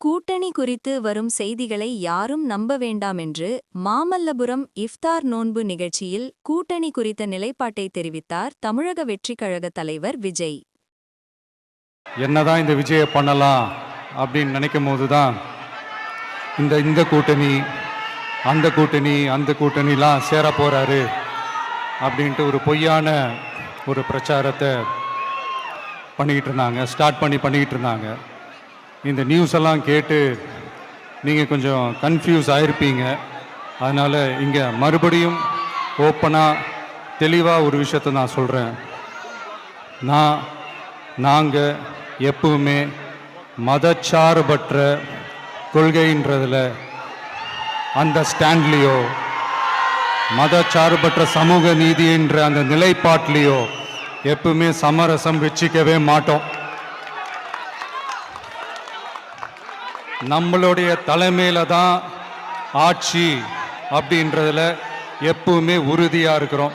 கூட்டணி குறித்து வரும் செய்திகளை யாரும் நம்ப வேண்டாம் என்று மாமல்லபுரம் இஃப்தார் நோன்பு நிகழ்ச்சியில் கூட்டணி குறித்த நிலைப்பாட்டை தெரிவித்தார் தமிழக வெற்றிக் கழக தலைவர் விஜய். என்னதான் இந்த விஜயை பண்ணலாம் அப்படின்னு நினைக்கும் போதுதான் இந்த கூட்டணி அந்த கூட்டணிலாம் சேர போறாரு அப்படின்ட்டு ஒரு பொய்யான ஒரு பிரச்சாரத்தை பண்ணிக்கிட்டு இருந்தாங்க. இந்த நியூஸ் எல்லாம் கேட்டு நீங்கள் கொஞ்சம் கன்ஃபியூஸ் ஆகிருப்பீங்க. அதனால் இங்கே மறுபடியும் ஓப்பனாக தெளிவாக ஒரு விஷயத்தை நான் சொல்கிறேன். நாங்கள் எப்பவுமே மதச்சார்பற்ற கொள்கைன்றதில் அந்த ஸ்டாண்ட்லேயோ மதச்சார்பற்ற சமூக நீதின்ற அந்த நிலைப்பாட்டிலையோ எப்பவுமே சமரசம் வச்சிக்கவே மாட்டோம். நம்மளுடைய தலைமையில தான் ஆட்சி அப்படின்றதுல எப்பவுமே உறுதியாக இருக்கிறோம்.